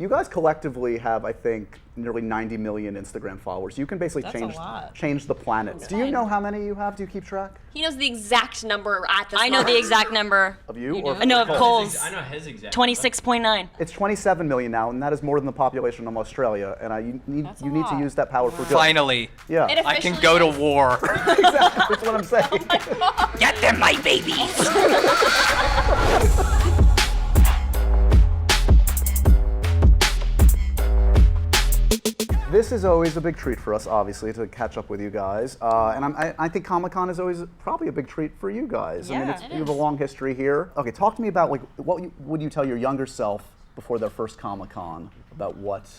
You guys collectively have, I think, nearly 90 million Instagram followers. You can basically change the planet. Do you know how many you have? Do you keep track? He knows the exact number at this I know the exact number. Of you? Or No, of Cole's. I know his exact 26.9. It's 27 million now, and that is more than the population of Australia. And you need to use that power for good. Finally, Yeah. I can go to war. Exactly. That's what I'm saying. Get them, my babies! This is always a big treat for us, obviously, to catch up with you guys. And I think Comic-Con is always probably a big treat for you guys. I mean, you have a long history here. Okay, talk to me about like would you tell your younger self before their first Comic-Con about what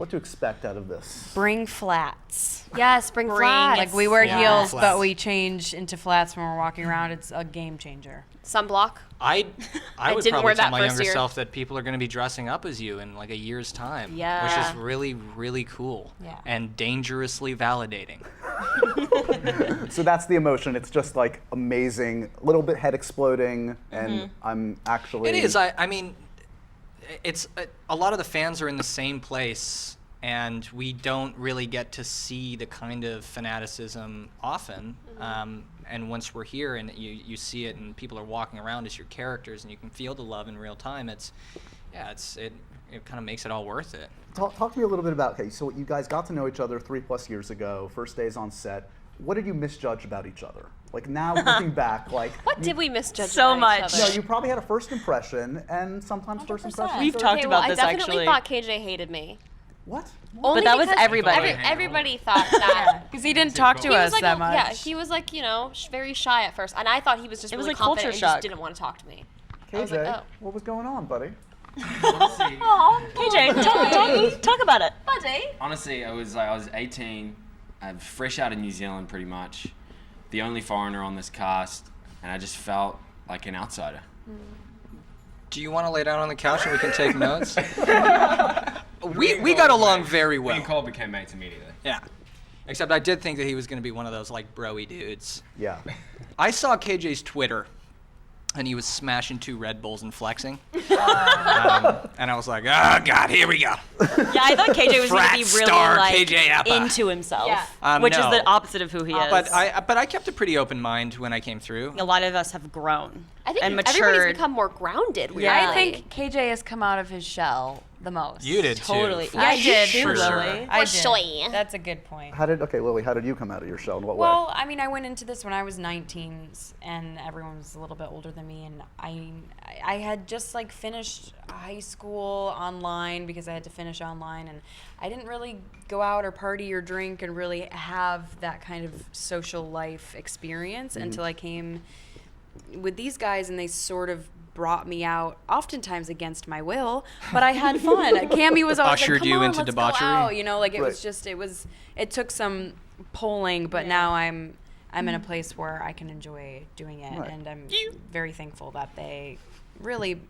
to expect out of this? Bring flats. Yes, bring flats. Like we wear heels, but we change into flats when we're walking around. It's a game changer. Sunblock. I would didn't probably wear tell that my first younger year. self that people are going to be dressing up as you in like a year's time. Yeah. Which is really, really cool. Yeah. And dangerously validating. So that's the emotion. It's just like amazing, a little bit head exploding, and I'm actually. It is. I mean, it's a lot of the fans are in the same place, and we don't really get to see the kind of fanaticism often. And once we're here and you see it, and people are walking around as your characters, and you can feel the love in real time, it kind of makes it all worth it. Talk to me a little bit about, okay, so you guys got to know each other 3+ years ago, first days on set. What did you misjudge about each other? Like now looking back, like. What did we misjudge So about much. each No, other? you probably had a first impression, and sometimes first impressions. We've are- talked about this I definitely actually. thought KJ hated me. What? Only that was because everybody. Everybody thought that. Because he didn't talk to He was us like, that much. yeah, he was like, very shy at first, and I thought he was just It was really like culture confident and shock. just didn't want to talk to me. KJ, was like, oh. what was going on, buddy? Honestly, KJ, talk about it. Buddy. honestly, I was 18, fresh out of New Zealand pretty much, the only foreigner on this cast, and I just felt like an outsider. Do you want to lay down on the couch and we can take notes? we got along very Me well. and Cole became mates immediately. Yeah. Except I did think that he was going to be one of those like bro-y dudes. Yeah. I saw KJ's Twitter, and he was smashing 2 Red Bulls and flexing. And I was like, oh God, here we go. Yeah, I thought KJ was going Frat to be really star like KJ Appa. into himself, Yeah. which No. is the opposite of who he is. But I kept a pretty open mind when I came through. A lot of us have grown I think and everybody's matured. become more grounded. Yeah. I weirdly. think KJ has come out of his shell the most. You did too. Totally. for Yeah, I you did, too, for sure. Lily. I For did. sure. That's a good point. Lily, how did you come out of your shell? In what way? Well, I mean, I went into this when I was 19, and everyone was a little bit older than me, and I had just like finished high school online because I had to finish online, and I didn't really go out or party or drink and really have that kind of social life experience until I came with these guys, and they sort of brought me out, oftentimes against my will, but I had fun. Cammy was always Ushered like, you come on, into let's debauchery? go out. You know, like it Right. was just, it took some pulling, but now I'm in a place where I can enjoy doing it, Right. and I'm very thankful that they really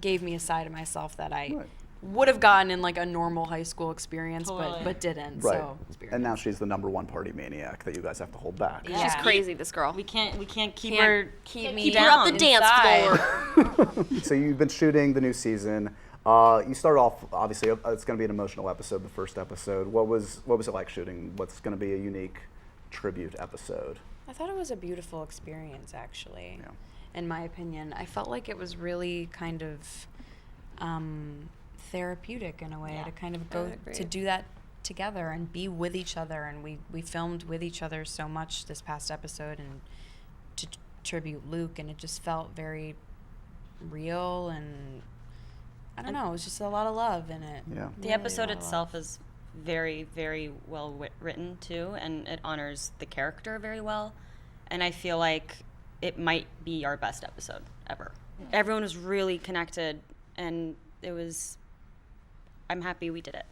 gave me a side of myself that I Right. would have gotten in like a normal high school experience, Totally. but didn't. Right. So And now she's the #1 party maniac that you guys have to hold back. Yeah. She's crazy, this girl. We can't keep Can't her keep me Keep her up the dance inside. floor. So you've been shooting the new season. You start off, obviously, it's going to be an emotional episode, the first episode. What was it like shooting? What's going to be a unique tribute episode? I thought it was a beautiful experience, actually. Yeah. In my opinion, I felt like it was really kind of therapeutic in a way to kind of go to do that together and be with each other. And we filmed with each other so much this past episode, and to tribute Luke, and it just felt very real, and I don't know, it was just a lot of love in it. Yeah. The Really episode a lot of itself is very, very well written too, and it honors the character very well. And I feel like it might be our best episode ever. Everyone was really connected, and I'm happy we did it.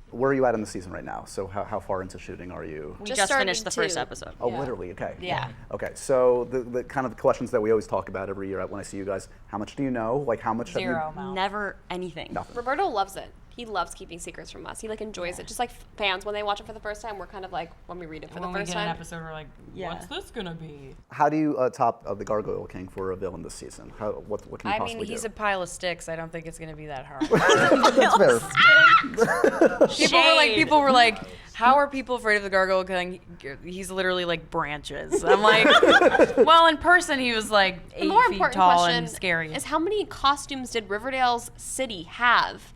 Where are you at in the season right now? So how far into shooting are you? We Just just started finished the first to. episode. Oh, literally, okay. Yeah. Okay, so the kind of questions that we always talk about every year when I see you guys, how much do you know? Like how much have you? Zero amount. Never anything. Nothing. Roberto loves it. He loves keeping secrets from us. He like enjoys it. Just like fans, when they watch it for the first time, we're kind of like, when we read it for the When we first get an time. episode, we're like, what's this gonna be? How do you top the Gargoyle King for a villain this season? What can you I possibly mean, he's do? a pile of sticks. I don't think it's gonna be that hard. That's fair. People were like, how are people afraid of the Gargoyle King? He's literally like branches. I'm like, well, in person he was like 8 The more feet important tall question and scary. is how many costumes did Riverdale's city have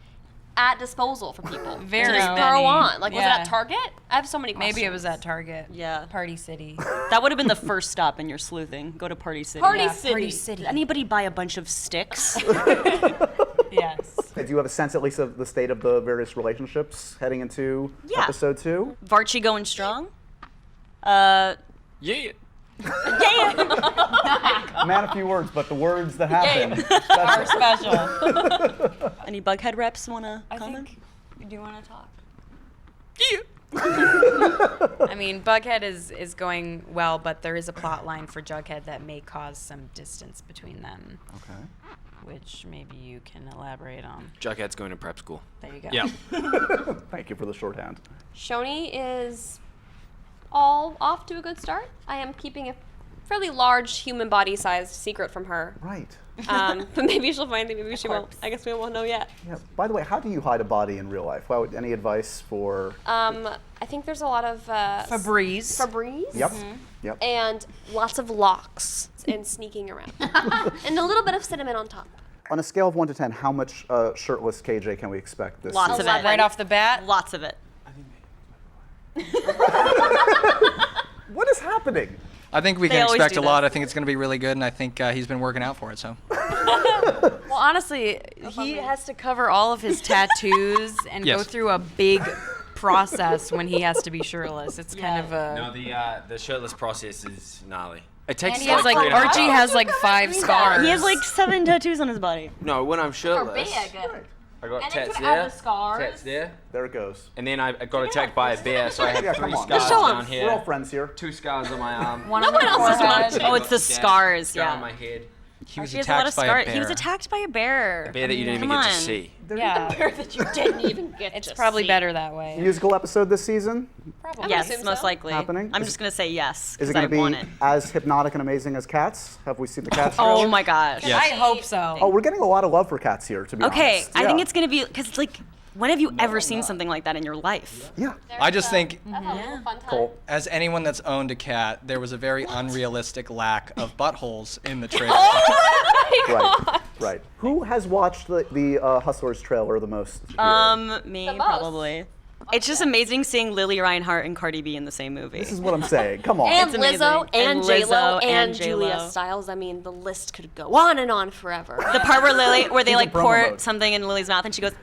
at disposal for people Very to just many. throw on? Like, was it Yeah. at Target? I have so many questions. Maybe it was at Target. Yeah. Party City. That would have been the first stop in your sleuthing. Go to Party City. Party Yeah, City. Party City. Did anybody buy a bunch of sticks? Yes. Do you have a sense, at least, of the state of the various relationships heading into Yeah. episode 2? Varchie going strong? Yeah. Man, a few words, but the words that happen. Are special. Any Bughead reps want to I comment? think. Do you want to talk? Yeah. I mean, Bughead is going well, but there is a plot line for Jughead that may cause some distance between them, Okay. which maybe you can elaborate on. Jughead's going to prep school. There you go. Yeah. Thank you for the shorthand. Shoni is all off to a good start. I am keeping a fairly large human body-sized secret from her. Right. But maybe she'll find it, maybe she won't. I guess we won't know yet. Yeah. By the way, how do you hide a body in real life? Well, any advice for? I think there's a lot of Febreze. Febreze. Yep. Yep. And lots of locks and sneaking around. And a little bit of cinnamon on top. On a scale of 1 to 10, how much shirtless KJ can we expect this Lots season? of it. Right off the bat. Lots of it. What is happening? I think we They can always expect do a lot. this. I think it's going to be really good, and I think he's been working out for it. So. Well, honestly, he has to cover all of his tattoos and go Yes. through a big process when he has to be shirtless. It's kind of a. No, the shirtless process is gnarly. It takes And he has like 3.5 Archie hours. has like 5 scars. He has like 7 tattoos on his body. No, when I'm shirtless, I got tats there, tats there, There it goes. and then I got attacked by a bear, so I have Yeah, 3 come on. scars show 'em. down here. We're all friends here. 2 scars on my arm. One on the forehead. Oh, it's the Scar scars, Scar yeah. on my head. He was He has a lot of attacked by a scars. bear. He was attacked by a bear. A bear that you didn't even Come get to on. see. Yeah. That you didn't even get It's to probably see. better that way. Musical episode this season? Probably. Yes, assume most so. likely. Happening? I'm Is- just going to say yes, Is because it I going to want be it. as hypnotic and amazing as Cats? Have we seen the Cats Oh trailer? my gosh. Yes. I hope so. Oh, we're getting a lot of love for Cats here, to be Okay, honest. I think Yeah. it's going to be, because like, when have you ever seen something like that in your life? Yeah. I just think, That's a fun time. Cole. as anyone that's owned a cat, there was a very unrealistic lack of buttholes in the trailer. Right. Right. Who has watched the Hustlers trailer the most? here? Me, The most. probably. It's just amazing seeing Lily Reinhart and Cardi B in the same movie. This is what I'm saying. Come on. And It's amazing. Lizzo, and And J-Lo, Lizzo, and and Julia J-Lo. Stiles. I mean, the list could go on and on forever. The part where they She's like in promo pour mode. something in Lily's mouth and she goes,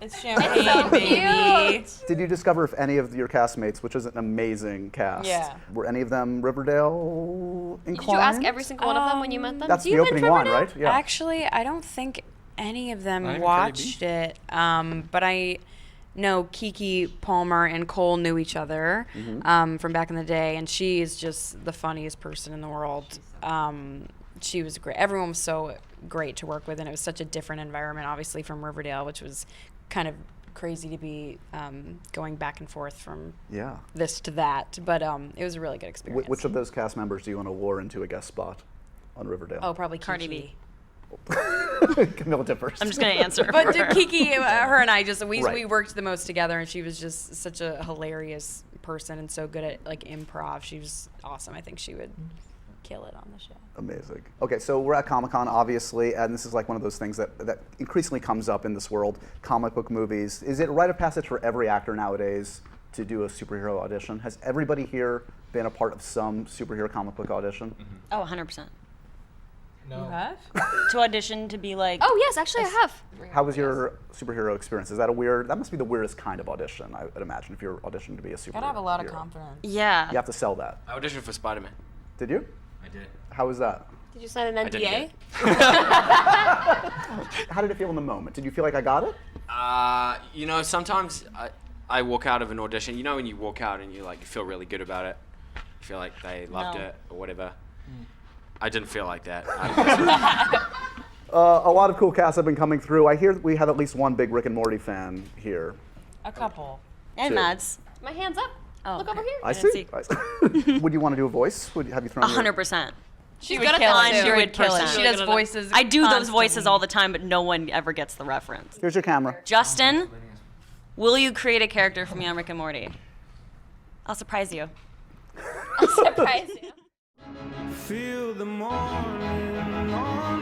It's champagne, baby. Did you discover if any of your castmates, which is an amazing cast, Yeah. were any of them Riverdale inclined? Did you ask every single one of them when you met them? That's Do the you opening in one, Riverdale? right? Yeah. Actually, I don't think any of them Not even Cardi B? watched it. But I know Kiki Palmer and Cole knew each other from back in the day, and she is just the funniest person in the world. She was great. Everyone was so great to work with, and it was such a different environment, obviously, from Riverdale, which was kind of crazy to be going back and forth from Yeah. this to that. But it was a really good experience. Which of those cast members do you want to lure into a guest spot on Riverdale? Oh, probably Cardi Kiki. B. Camilla differs. I'm just going to answer But for her. Kiki, her and I we Right. worked the most together, and she was just such a hilarious person and so good at like improv. She was awesome. I think she would kill it on the show. Amazing. Okay, so we're at Comic-Con, obviously, and this is like one of those things that increasingly comes up in this world, comic book movies. Is it a rite of passage for every actor nowadays to do a superhero audition? Has everybody here been a part of some superhero comic book audition? Oh, 100%. You have? To audition to be like, Oh, yes, actually, I have. How was your superhero experience? Is that that must be the weirdest kind of audition, I would imagine, if you're auditioning to be a superhero. Gotta have a lot of hero. confidence. yeah. You have to sell that. I auditioned for Spider-Man. Did you? I did. How was that? Did you sign an I didn't NDA? get How did it feel in the moment? Did you feel like I got it? You know, sometimes I walk out of an audition. You know when you walk out and you like feel really good about it, you feel like they loved No. it or whatever. I didn't feel like that. A lot of cool casts have been coming through. I hear we have at least one big Rick and Morty fan here. A couple. And Two. Mads. My hand's up. Oh, Look over here. I didn't see. see. Would you want to do a voice? Have you thrown? 100%. She's would good at kill that it. too. She would kill it. 100%. She does voices. I do those voices constantly. all the time, but no one ever gets the reference. Here's your camera. Justin, will you create a character for me on Rick and Morty? I'll surprise you. I'll surprise you. Feel the morning on